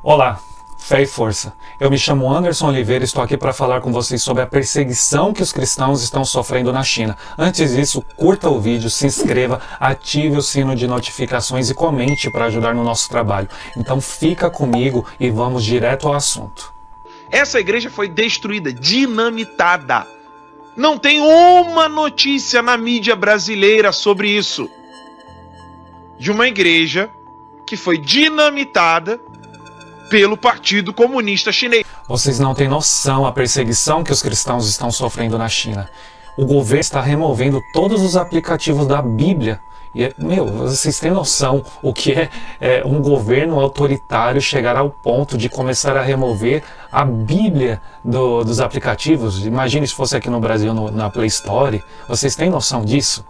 Olá, fé e força. Eu me chamo Anderson Oliveira e estou aqui para falar com vocês sobre a perseguição que os cristãos estão sofrendo na China. Antes disso, curta o vídeo, se inscreva, ative o sino de notificações e comente para ajudar no nosso trabalho. Então fica comigo e vamos direto ao assunto. Essa igreja foi destruída, dinamitada. Não tem uma notícia na mídia brasileira sobre isso. De uma igreja que foi dinamitada pelo Partido Comunista Chinês. Vocês não têm noção a perseguição que os cristãos estão sofrendo na China. O governo está removendo todos os aplicativos da Bíblia. E, vocês têm noção o que é um governo autoritário chegar ao ponto de começar a remover a Bíblia dos aplicativos? Imagine se fosse aqui no Brasil, na Play Store. Vocês têm noção disso?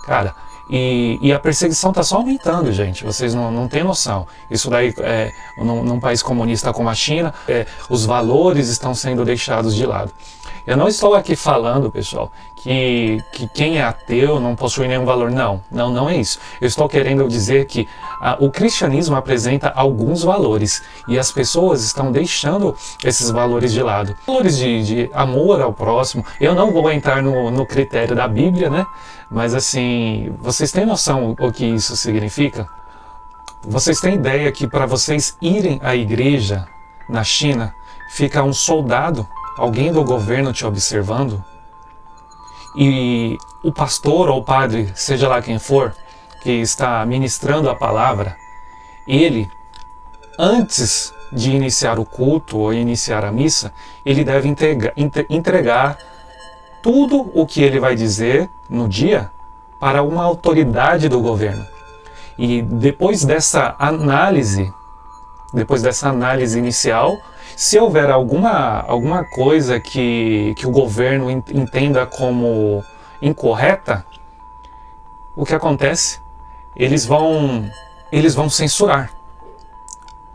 Cara, e a perseguição está só aumentando, gente. Vocês não têm noção. Isso daí, num país comunista como a China, os valores estão sendo deixados de lado. Eu não estou aqui falando, pessoal, que quem é ateu não possui nenhum valor. Não é isso. Eu estou querendo dizer que o cristianismo apresenta alguns valores e as pessoas estão deixando esses valores de lado. Valores de amor ao próximo. Eu não vou entrar no critério da Bíblia, né? Mas assim, vocês têm noção o que isso significa? Vocês têm ideia que para vocês irem à igreja na China, fica um soldado, alguém do governo te observando? E o pastor ou o padre, seja lá quem for, que está ministrando a palavra, ele, antes de iniciar o culto ou iniciar a missa, ele deve entregar tudo o que ele vai dizer no dia para uma autoridade do governo. E depois dessa análise inicial, se houver alguma coisa que o governo entenda como incorreta, o que acontece? Eles vão censurar.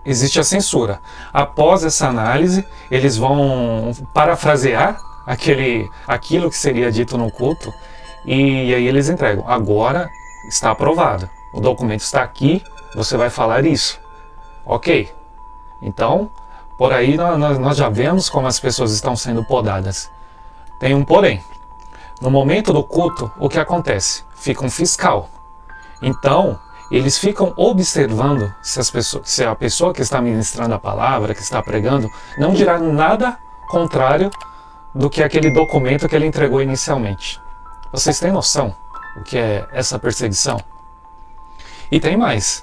Existe a censura. Após essa análise, eles vão parafrasear aquilo que seria dito no culto, e aí eles entregam. Agora está aprovado. O documento está aqui, você vai falar isso. Ok. Então, por aí nós já vemos como as pessoas estão sendo podadas. Tem um porém. No momento do culto, o que acontece? Fica um fiscal. Então, eles ficam observando se a pessoa que está ministrando a palavra, que está pregando, não dirá nada contrário do que aquele documento que ele entregou inicialmente. Vocês têm noção o que é essa perseguição? E tem mais.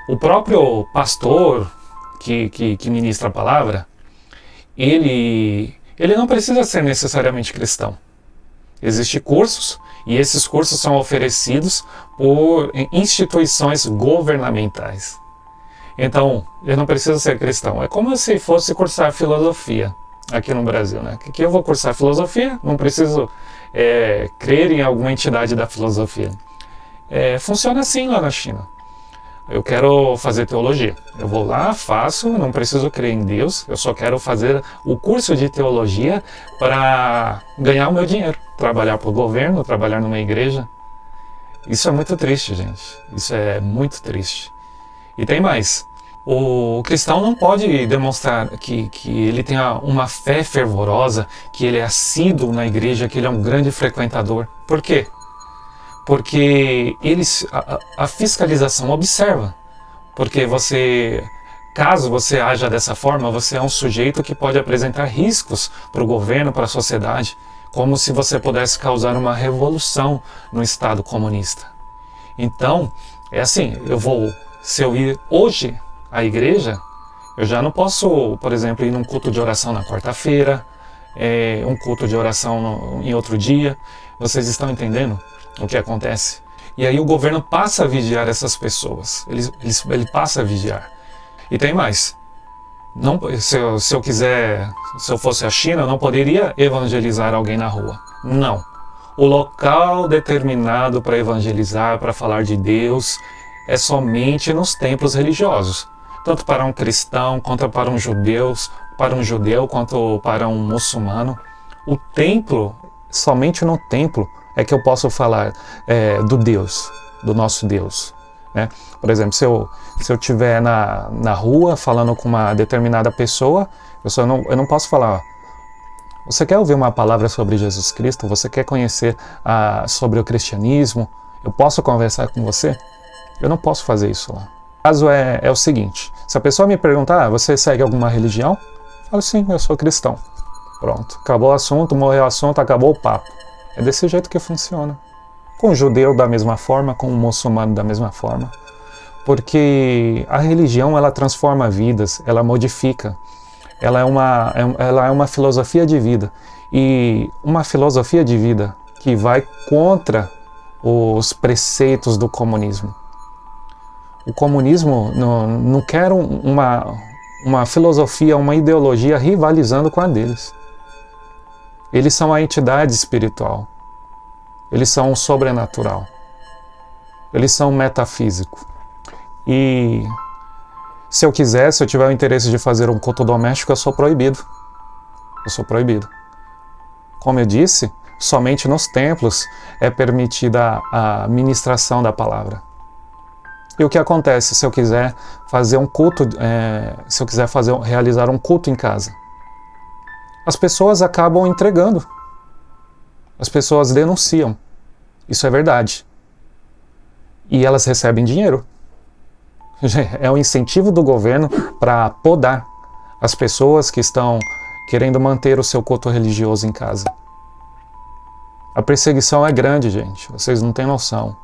O próprio pastor que ministra a palavra, ele não precisa ser necessariamente cristão. Existem cursos, e esses cursos são oferecidos por instituições governamentais. Então, ele não precisa ser cristão. É como se fosse cursar filosofia aqui no Brasil, né? Que eu vou cursar filosofia, não preciso crer em alguma entidade da filosofia. Funciona assim lá na China. Eu quero fazer teologia. Eu vou lá, faço, não preciso crer em Deus, eu só quero fazer o curso de teologia para ganhar o meu dinheiro. Trabalhar para o governo, trabalhar numa igreja. Isso é muito triste, gente. Isso é muito triste. E tem mais. O cristão não pode demonstrar que ele tenha uma fé fervorosa, que ele é assíduo na igreja, que ele é um grande frequentador. Por quê? Porque a fiscalização observa. Porque caso você haja dessa forma, você é um sujeito que pode apresentar riscos para o governo, para a sociedade, como se você pudesse causar uma revolução no Estado comunista. Então, é assim, se eu ir hoje à igreja, eu já não posso, por exemplo, ir num culto de oração na quarta-feira, um culto de oração em outro dia. Vocês estão entendendo o que acontece? E aí o governo passa a vigiar essas pessoas. Ele passa a vigiar. E tem mais. Se eu fosse a China, eu não poderia evangelizar alguém na rua. Não. O local determinado para evangelizar, para falar de Deus, é somente nos templos religiosos. Tanto para um cristão, quanto para um judeu, quanto para um muçulmano. O templo, somente no templo, é que eu posso falar do Deus, do nosso Deus. né? Por exemplo, se eu estiver na rua falando com uma determinada pessoa, eu não posso falar: você quer ouvir uma palavra sobre Jesus Cristo? Você quer conhecer sobre o cristianismo? Eu posso conversar com você? Eu não posso fazer isso lá. O caso é o seguinte: se a pessoa me perguntar, você segue alguma religião? Eu falo: sim, eu sou cristão. Pronto, acabou o assunto, morreu o assunto, acabou o papo. É desse jeito que funciona. Com o judeu da mesma forma, com o muçulmano da mesma forma. Porque a religião, ela transforma vidas, ela modifica. Ela é uma filosofia de vida. E uma filosofia de vida que vai contra os preceitos do comunismo. O comunismo não quer uma filosofia, uma ideologia rivalizando com a deles. Eles são a entidade espiritual. Eles são o sobrenatural. Eles são o metafísico. E se eu tiver o interesse de fazer um culto doméstico, eu sou proibido. Eu sou proibido. Como eu disse, somente nos templos é permitida a ministração da palavra. E o que acontece se eu quiser fazer um culto, se eu quiser realizar um culto em casa? As pessoas acabam entregando. As pessoas denunciam. Isso é verdade. E elas recebem dinheiro. É um incentivo do governo para podar as pessoas que estão querendo manter o seu culto religioso em casa. A perseguição é grande, gente. Vocês não têm noção.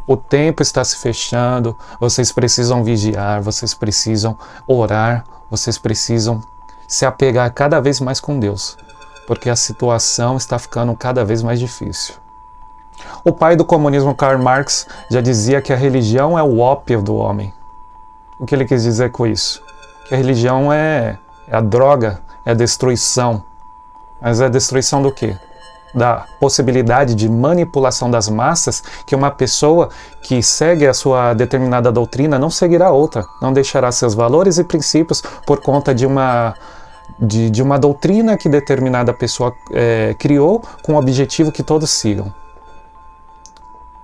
O tempo está se fechando, vocês precisam vigiar, vocês precisam orar, vocês precisam se apegar cada vez mais com Deus, porque a situação está ficando cada vez mais difícil. O pai do comunismo, Karl Marx, já dizia que a religião é o ópio do homem. O que ele quis dizer com isso? Que a religião é a droga, é a destruição. Mas é a destruição do quê? Da possibilidade de manipulação das massas, que uma pessoa que segue a sua determinada doutrina não seguirá outra, não deixará seus valores e princípios por conta de uma doutrina que determinada pessoa criou com o objetivo que todos sigam.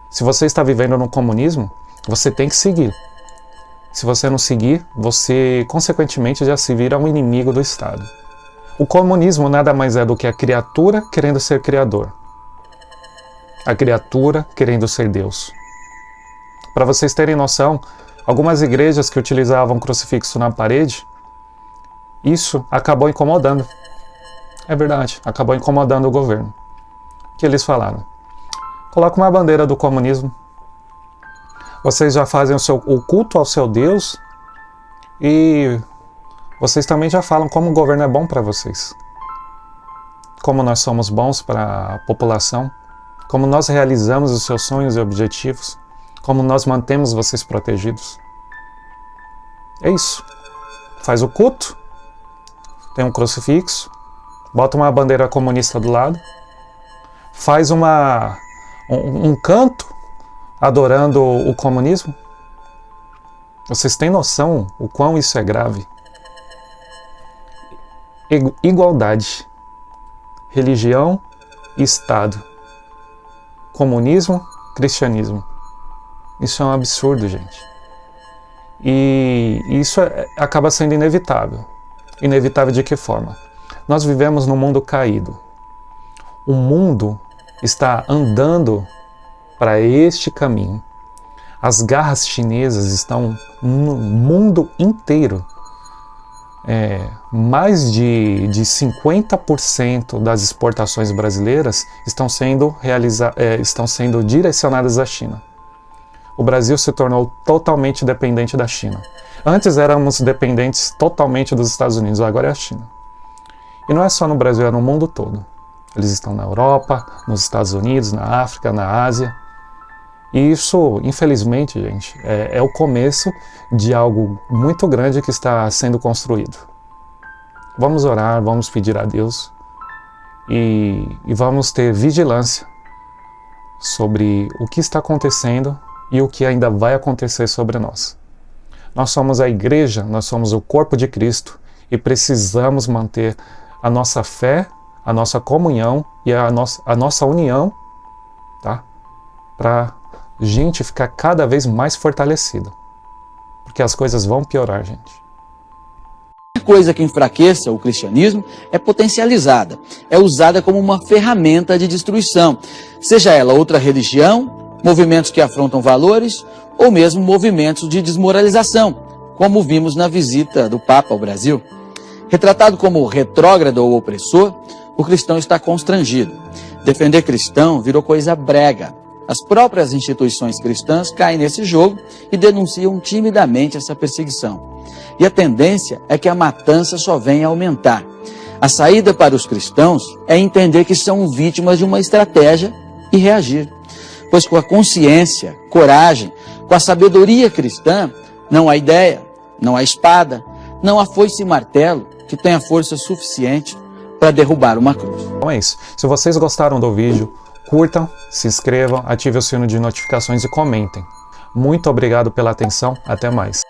Se você está vivendo no comunismo, você tem que seguir. Se você não seguir, você consequentemente já se vira um inimigo do Estado. O comunismo nada mais é do que a criatura querendo ser criador. A criatura querendo ser Deus. Para vocês terem noção, algumas igrejas que utilizavam crucifixo na parede, isso acabou incomodando. É verdade, acabou incomodando o governo. O que eles falaram? Coloca uma bandeira do comunismo. Vocês já fazem o culto ao seu Deus e vocês também já falam como o governo é bom para vocês. Como nós somos bons para a população. Como nós realizamos os seus sonhos e objetivos. Como nós mantemos vocês protegidos. É isso. Faz o culto. Tem um crucifixo. Bota uma bandeira comunista do lado. Faz um canto adorando o comunismo. Vocês têm noção o quão isso é grave? Igualdade, religião e Estado, comunismo, cristianismo. Isso é um absurdo, gente. E isso acaba sendo inevitável. Inevitável de que forma? Nós vivemos num mundo caído. O mundo está andando para este caminho. As garras chinesas estão no mundo inteiro. Mais de 50% das exportações brasileiras estão sendo direcionadas à China. O Brasil se tornou totalmente dependente da China. Antes éramos dependentes totalmente dos Estados Unidos, agora é a China. E não é só no Brasil, é no mundo todo. Eles estão na Europa, nos Estados Unidos, na África, na Ásia. E isso, infelizmente, gente, é o começo de algo muito grande que está sendo construído. Vamos orar, vamos pedir a Deus e vamos ter vigilância sobre o que está acontecendo e o que ainda vai acontecer sobre nós. Nós somos a igreja, nós somos o corpo de Cristo e precisamos manter a nossa fé, a nossa comunhão e a nossa união, tá? Para gente ficar cada vez mais fortalecida. Porque as coisas vão piorar, gente. Coisa que enfraqueça o cristianismo é potencializada, é usada como uma ferramenta de destruição, seja ela outra religião, movimentos que afrontam valores ou mesmo movimentos de desmoralização, como vimos na visita do Papa ao Brasil. Retratado como retrógrado ou opressor, o cristão está constrangido. Defender cristão virou coisa brega. As próprias instituições cristãs caem nesse jogo e denunciam timidamente essa perseguição. E a tendência é que a matança só venha a aumentar. A saída para os cristãos é entender que são vítimas de uma estratégia e reagir. Pois com a consciência, coragem, com a sabedoria cristã, não há ideia, não há espada, não há foice e martelo que tenha força suficiente para derrubar uma cruz. Então é isso. Se vocês gostaram do vídeo, curtam, se inscrevam, ativem o sino de notificações e comentem. Muito obrigado pela atenção. Até mais.